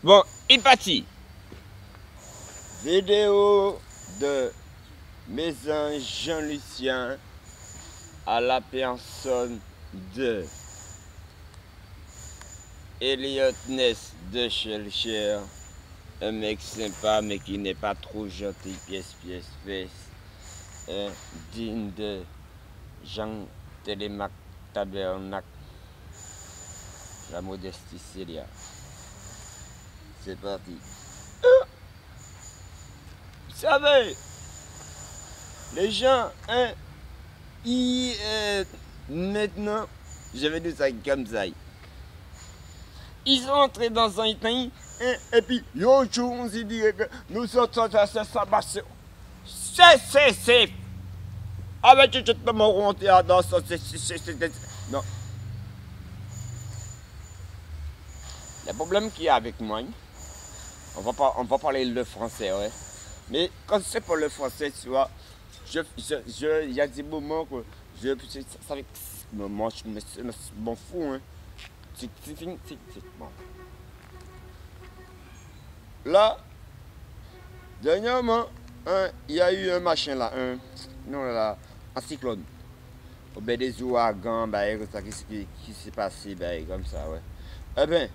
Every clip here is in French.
Bon, il partit. Vidéo de Maison Jean-Lucien à la personne de Elliot Ness de Shelcher, un mec sympa mais qui n'est pas trop gentil, pièce, digne de Jean Télémac Tabernacle, la modestie Célia. C'est parti. Vous savez, les gens, maintenant, je vais dire ça comme ça. Ils sont entrés dans un pays, et puis, yo, on s'est dit que nous sommes ça passe. C'est. Ah ben, tu te monter dans ça, non. Le problème qu'il y a avec moi, on va parler le français, ouais. Mais quand c'est pour le français, tu vois, il y a des moments que moi, je m'en fous, hein. C'est bon. Là, dernièrement, il y a eu un machin là, un cyclone. Au bas des ouragans, qui s'est passé, comme ça, ouais. Eh bien,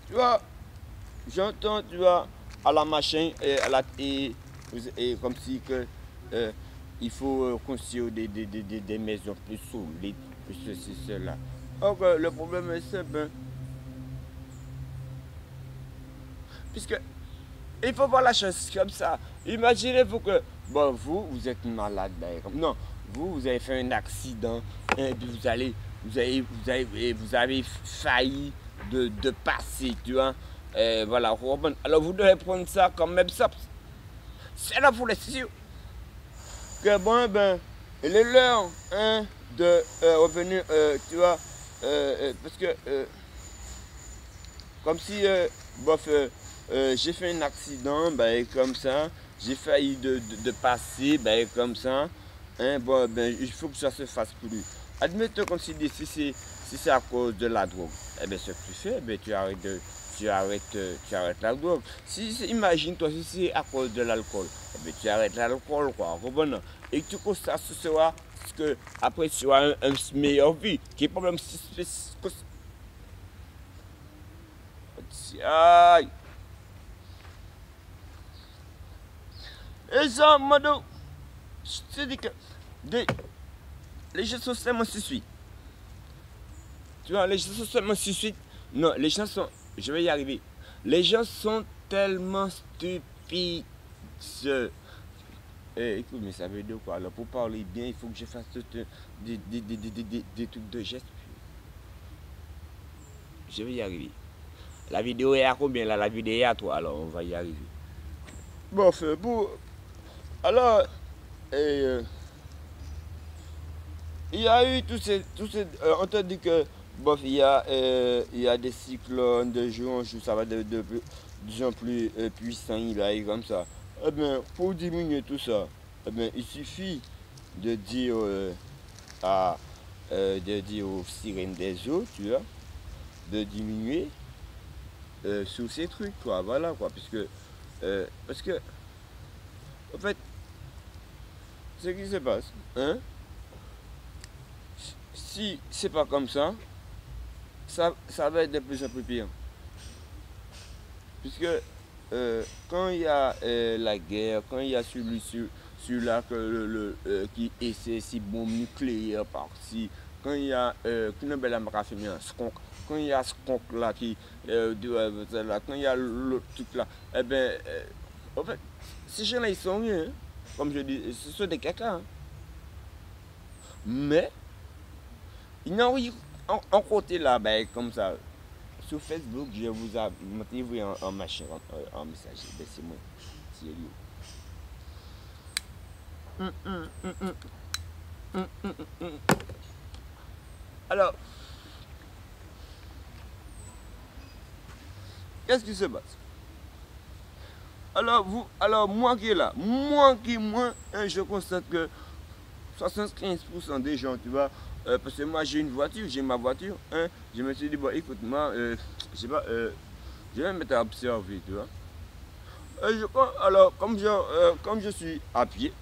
tu vois, j'entends, tu vois, à la machin, et comme si que il faut construire des maisons plus solides, plus ceci, cela. Donc, le problème est simple, hein. Puisque il faut voir la chose comme ça. Imaginez-vous que, bon, vous êtes malade, non, vous avez fait un accident, et puis vous avez failli de passer, tu vois. Voilà, alors vous devez prendre ça comme même ça. C'est là pour les sûr que bon, il est l'heure, hein, de revenir, tu vois, parce que, comme si, bof, j'ai fait un accident, comme ça, j'ai failli de passer, comme ça, hein, bon, il faut que ça se fasse plus. Admettons qu'on se dit, si c'est à cause de la drogue, eh bien, ce que tu fais, tu arrêtes la drogue. Imagine-toi, si c'est à cause de l'alcool, eh bien, tu arrêtes l'alcool, quoi, bon, et tu constates ce soir, parce que après, tu auras une meilleure vie. Qui est le problème, aïe. Et ça, Mado, je te dis que les gens sont tellement suicides. Tu vois, les gens sont tellement suicides. Non, les gens sont. Je vais y arriver. Les gens sont tellement stupides. Écoute, mais ça veut dire quoi? Alors, pour parler bien, il faut que je fasse des trucs de gestes. Je vais y arriver. La vidéo est à combien là? La vidéo est à toi, alors on va y arriver. Bon, alors, il y a eu on te dit que, bof, il y a des cyclones de jour en jour, ça va de plus en plus puissant, il a comme ça. Eh bien, pour diminuer tout ça, eh bien, il suffit de dire aux sirènes des eaux, tu vois, de diminuer sur ces trucs, quoi, voilà, quoi, parce que, en fait, ce qui se passe, hein, si c'est pas comme ça, ça va être de plus en plus pire. Puisque quand il y a la guerre, quand il y a celui-là qui essaie si bombe nucléaire par-ci, quand il y a quand il y a Skunk là quand il y a l'autre truc là, eh bien, en fait, ces gens-là ils sont rien, hein. Comme je dis, ce sont des caca, hein. Mais ils n'ont rien en côté là, comme ça. Sur Facebook, je vous ai envoyé en machin, en message. C'est moi. C'est lui. Alors, qu'est-ce qui se passe? Alors moi qui est là, je constate que 75% des gens, tu vois, parce que moi j'ai une voiture, j'ai ma voiture, hein, je me suis dit, bon écoute, moi, je sais pas, Je vais me mettre à observer, tu vois. Alors, comme je suis à pied,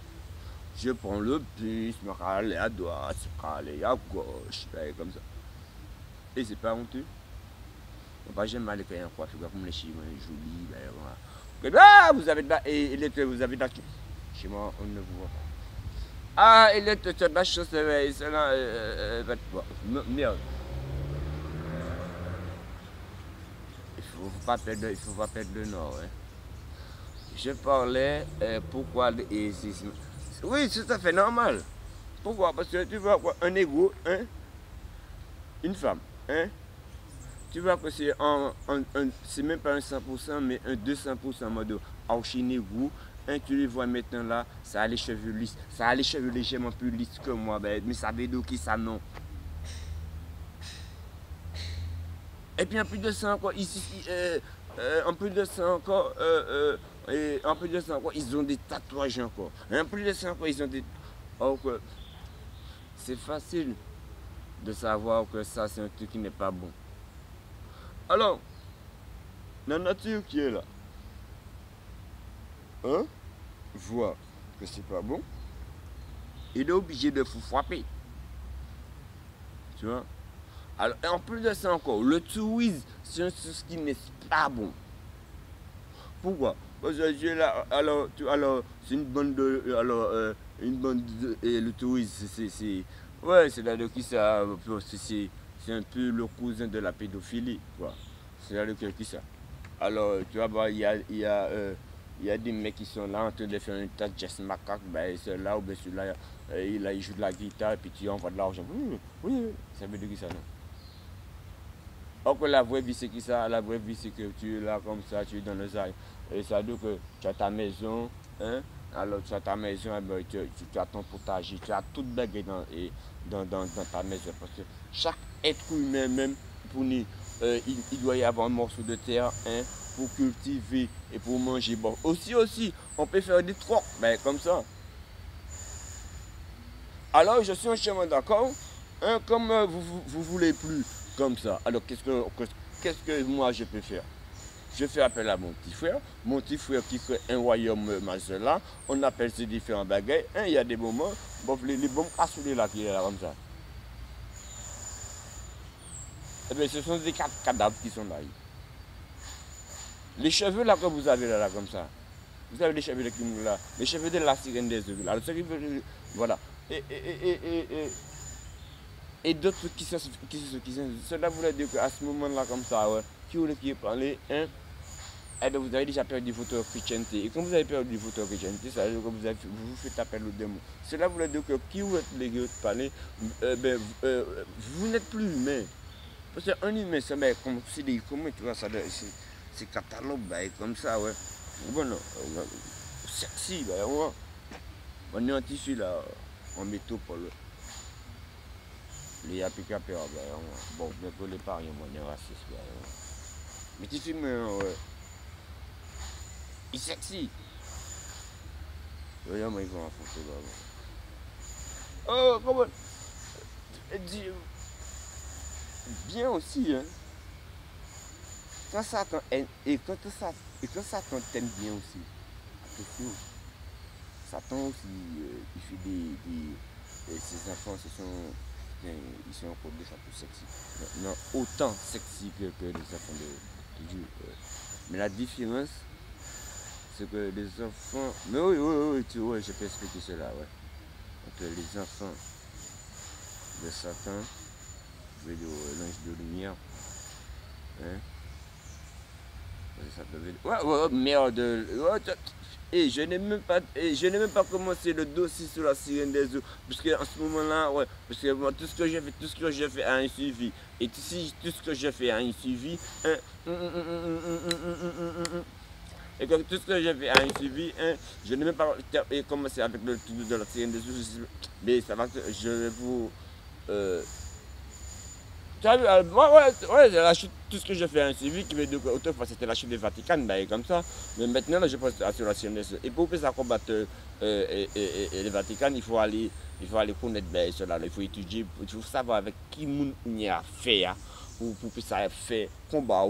je prends le bus, je me aller à droite, je me aller à gauche, comme ça. Et c'est pas honteux. Moi, j'aime aller faire un coiffure comme les Chinois, joli, voilà. Ah, vous avez de la, vous avez de la, chez moi, on ne vous voit pas. Ah, il est de la chose, c'est là, merde. Il faut pas perdre le nord, hein. Je parlais pourquoi oui, c'est tout à fait normal. Pourquoi? Parce que tu vois quoi, un égo, hein, une femme, hein, tu vois que c'est même pas un 100%, mais un 200% mode archi-négro. Hein, tu les vois maintenant là, ça a les cheveux lisses, ça a les cheveux légèrement plus lisses que moi, ben, mais ça veut dire qui ça non. Et puis en plus de ça encore, ici, en plus de ça encore, et en plus de ça encore, ils ont des tatouages encore. Et en plus de ça encore, ils ont des... Oh, c'est facile de savoir que ça, c'est un truc qui n'est pas bon. Alors, la nature qui est là, hein, voit que c'est pas bon, il est obligé de vous frapper. Tu vois? Alors, et en plus de ça encore, le tourisme, c'est ce qui n'est pas bon. Pourquoi? Parce que là, alors, c'est une bande de, une bande de, et le tourisme, ouais, c'est là de qui ça, c'est un peu le cousin de la pédophilie, quoi. C'est là de qui ça. Alors, tu vois, bah, il y a des mecs qui sont là en train de faire une tas de jazz macaque, ben, c'est là ou bien celui-là, il joue de la guitare et puis tu envoies de l'argent. Oui, oui, ça veut dire qui ça, non? Or que la vraie vie, c'est qui ça? La vraie vie, c'est que tu es là comme ça, tu es dans les airs. Et ça veut dire que tu as ta maison, hein? Alors tu as ta maison, tu as ton potager, tu as toute bague dans ta maison. Parce que chaque être humain, même pour nous, il doit y avoir un morceau de terre, hein, pour cultiver et pour manger. Bon, aussi, on peut faire des trocs, ben, comme ça. Alors je suis entièrement d'accord, hein, comme vous voulez plus comme ça. Alors qu'est-ce que moi je peux faire? Je fais appel à mon petit frère qui crée un royaume là. On appelle ces différents bagages. Hein, il y a des moments, bon, les bombes assoulées là qui est là comme ça. Eh bien, ce sont des cadavres qui sont là. Les cheveux là que vous avez là comme ça. Vous avez les cheveux là, les cheveux de la sirène des œufs. Alors, voilà. Et d'autres qui sont, cela voulait dire qu'à ce moment-là, comme ça, ouais, qui voulait qui parler, hein, et donc vous avez déjà perdu votre chrétienté. Et quand vous avez perdu votre chrétienté, ça veut dire que vous faites appel au démon. Cela voulait dire que qui vous êtes les gars parler, vous n'êtes plus humain. Parce qu'un humain, c'est comme comment tu vois ça, c'est catalogue, comme ça, ouais. Bon, sexy, ouais. On est en tissu là, en métropole. Les applications, bon, bientôt les paris, on est raciste. Mais tu filmes, il est sexy. Regarde, ils vont en photo là. Oh, comment? Bien aussi, hein. Quand ça t'aime bien aussi. Attention. Satan aussi, il fait ses enfants, ils sont encore des fois plus sexy. Non, autant sexy que les enfants de Dieu. Mais la différence, c'est que les enfants. Mais oui, je peux expliquer cela, ouais. Entre les enfants de Satan, je veux dire l'ange de lumière, hein. Ouais, merde. Et je n'ai même pas commencé le dossier sur la sirène des eaux. Parce qu'en ce moment-là, ouais, parce que moi, tout ce que j'ai fait a un suivi. Et si tout ce que j'ai fait a un suivi, et que tout ce que j'ai fait a un suivi, je n'ai même pas commencé avec le truc de la sirène des eaux. Mais ça va, je vais vous. Tu as vu, ouais, la chute, tout ce que j'ai fait un suivi qui veut dire qu'autrefois c'était la chute du Vatican, comme ça. Mais maintenant, là, je pense sur la CNS. Et pour que ça combatte le Vatican, il faut aller connaître cela. Il faut étudier, il faut savoir avec qui on y a fait, pour que ça ait fait combat.